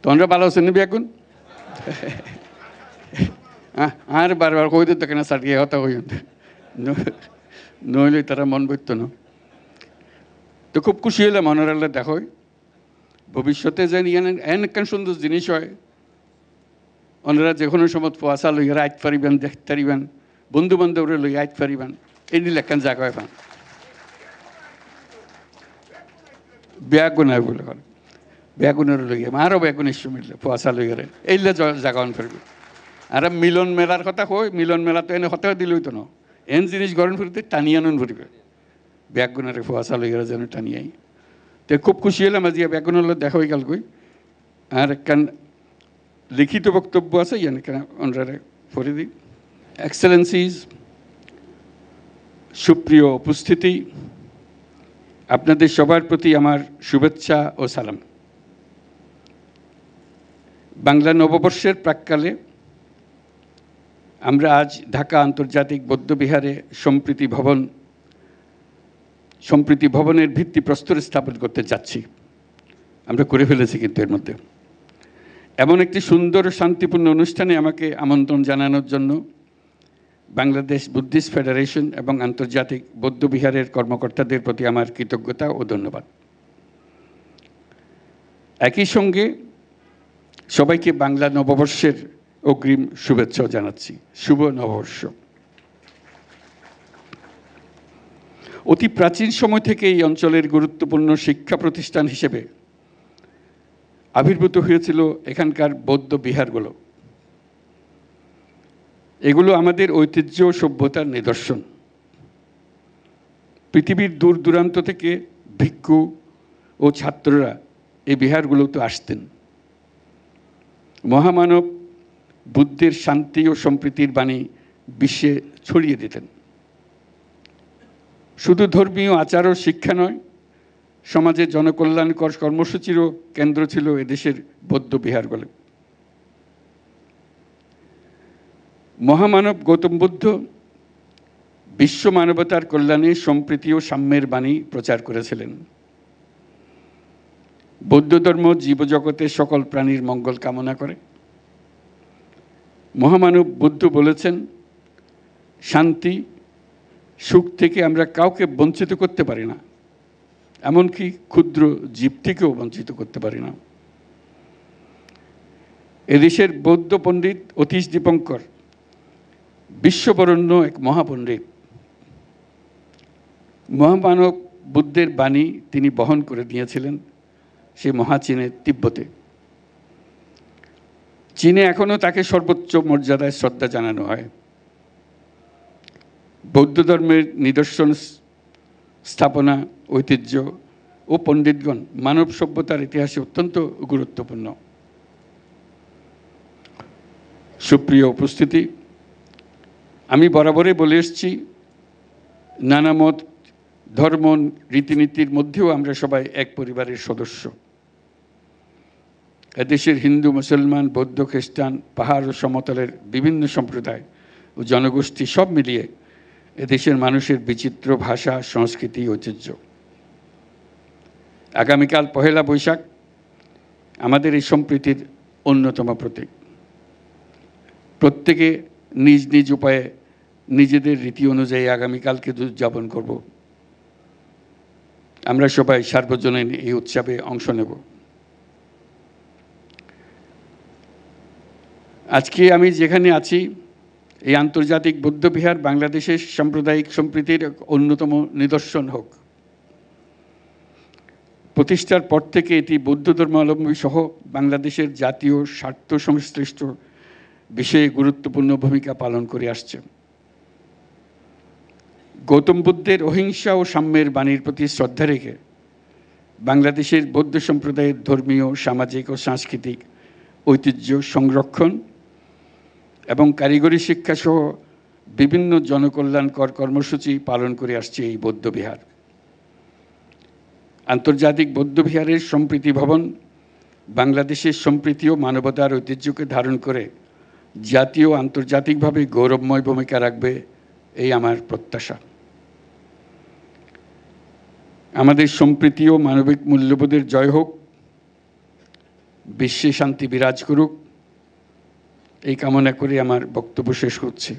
তোমরা ভালো আছেন ব্যাকুন আর বারবার কই দিত কেন সাটিয়ে কথা কই নইলে তারা মন বইত না। তো খুব খুশি হলাম অনারাল্লাহ দেখো ভবিষ্যতে যেন একখান সুন্দর জিনিস হয়। ওনারা যে কোনো সময় পোয়াশা লইয়া আইতে পারিবেন, দেখতে পারিবেন, বন্ধু বান্ধবরা লইয়া আইতে পারিবেন, এই নিলে একখান জায়গায় পান ব্যাগুনা বলে ব্যাগুনের লইয়া আরও ব্যাগুনের মিললে পোয়াশা লইয়ারে এইলে জাগান ফিরবে। আর মিলন মেলার কথা কই, মিলন মেলা তো এনে হতেও দিলই তো না, এন জিনিস গরম ফুরিতে টানিয়ে আনুন ফুরিবে ব্যাগুনারে পোয়াশা লইয়ারে যেন টানিয়াই। তো খুব খুশি হলাম আজ ব্যাগুনের দেখা হয়ে গেল কই। আর একখান লিখিত বক্তব্য আছে ইয়ান কেন ওনারে পড়ে দিই। এক্সেলেন্সিজ, সুপ্রিয় উপস্থিতি, আপনাদের সবার প্রতি আমার শুভেচ্ছা ও সালাম। বাংলা নববর্ষের প্রাক্কালে আমরা আজ ঢাকা আন্তর্জাতিক বৌদ্ধবিহারে সম্প্রীতি ভবনের ভিত্তিপ্রস্তর স্থাপন করতে যাচ্ছি। আমরা করে ফেলেছি কিন্তু এর মধ্যে। এমন একটি সুন্দর শান্তিপূর্ণ অনুষ্ঠানে আমাকে আমন্ত্রণ জানানোর জন্য বাংলাদেশ বুদ্ধিস্ট ফেডারেশন এবং আন্তর্জাতিক বৌদ্ধবিহারের কর্মকর্তাদের প্রতি আমার কৃতজ্ঞতা ও ধন্যবাদ। একই সঙ্গে সবাইকে বাংলা নববর্ষের অগ্রিম শুভেচ্ছা জানাচ্ছি। শুভ নববর্ষ। অতি প্রাচীন সময় থেকে এই অঞ্চলের গুরুত্বপূর্ণ শিক্ষা প্রতিষ্ঠান হিসেবে আবির্ভূত হয়েছিল এখানকার বৌদ্ধ বিহারগুলো। এগুলো আমাদের ঐতিহ্য ও সভ্যতার নিদর্শন। পৃথিবীর দূর দূরান্ত থেকে ভিক্ষু ও ছাত্ররা এই বিহারগুলোতে আসতেন। মহামানব বুদ্ধের শান্তি ও সম্প্রীতির বাণী বিশ্বে ছড়িয়ে দিতেন। শুধু ধর্মীয় আচার ও শিক্ষা নয়, সমাজের জনকল্যাণকর কর্মসূচিরও কেন্দ্র ছিল এদেশের বৌদ্ধ বিহারগুলো। মহামানব গৌতম বুদ্ধ বিশ্ব মানবতার কল্যাণে সম্প্রীতি ও সাম্যের বাণী প্রচার করেছিলেন। বৌদ্ধ ধর্ম জীবজগতের সকল প্রাণীর মঙ্গল কামনা করে। মহামানব বুদ্ধ বলেছেন, শান্তি সুখ থেকে আমরা কাউকে বঞ্চিত করতে পারি না, এমনকি ক্ষুদ্র জীব থেকেও বঞ্চিত করতে পারি না। এদেশের বৌদ্ধ পণ্ডিত অতীশ দীপঙ্কর বিশ্ববরণ্য এক মহাপণ্ডিত। মহামানব বুদ্ধের বাণী তিনি বহন করে দিয়েছিলেন সে মহাচীনের তিব্বতে। চীনে এখনও তাকে সর্বোচ্চ মর্যাদায় শ্রদ্ধা জানানো হয়। বৌদ্ধ ধর্মের নিদর্শন, স্থাপনা, ঐতিহ্য ও পণ্ডিতগণ মানব সভ্যতার ইতিহাসে অত্যন্ত গুরুত্বপূর্ণ। সুপ্রিয় উপস্থিতি, আমি বরাবরই বলে এসেছি, নানা মত, ধর্ম, রীতিনীতির মধ্যেও আমরা সবাই এক পরিবারের সদস্য। এদেশের হিন্দু, মুসলমান, বৌদ্ধ, খ্রিস্টান, পাহাড় ও সমতলের বিভিন্ন সম্প্রদায় ও জনগোষ্ঠী সব মিলিয়ে এদেশের মানুষের বিচিত্র ভাষা, সংস্কৃতি, ঐতিহ্য। আগামীকাল পহেলা বৈশাখ আমাদের এই সম্প্রীতির অন্যতম প্রতীক। প্রত্যেকে নিজ নিজ উপায়ে নিজেদের রীতি অনুযায়ী আগামীকালকে উদযাপন করব। আমরা সবাই সার্বজনীন এই উৎসবে অংশ নেব। আজকে আমি যেখানে আছি, এই আন্তর্জাতিক বৌদ্ধবিহার বাংলাদেশের সাম্প্রদায়িক সম্প্রীতির অন্যতম নিদর্শন হোক। প্রতিষ্ঠার পর থেকে এটি বৌদ্ধ ধর্মাবলম্বী সহ বাংলাদেশের জাতীয় স্বার্থ সংশ্লিষ্ট বিষয়ে গুরুত্বপূর্ণ ভূমিকা পালন করে আসছে। গৌতম বুদ্ধের অহিংসা ও সাম্যের বাণীর প্রতি শ্রদ্ধা রেখে বাংলাদেশের বৌদ্ধ সম্প্রদায়ের ধর্মীয়, সামাজিক ও সাংস্কৃতিক ঐতিহ্য সংরক্ষণ এবং কারিগরি শিক্ষাসহ বিভিন্ন জনকল্যাণকর কর্মসূচি পালন করে আসছে এই বৌদ্ধবিহার। আন্তর্জাতিক বৌদ্ধবিহারের সম্প্রীতি ভবন বাংলাদেশের সম্প্রীতি ও মানবতার ঐতিহ্যকে ধারণ করে জাতীয় ও আন্তর্জাতিকভাবে গৌরবময় ভূমিকা রাখবে, এই আমার প্রত্যাশা। আমাদের সম্প্রীতি ও মানবিক মূল্যবোধের জয় হোক। বিশ্বে শান্তি বিরাজ করুক এই কামনা করে আমার বক্তব্য শেষ করছি।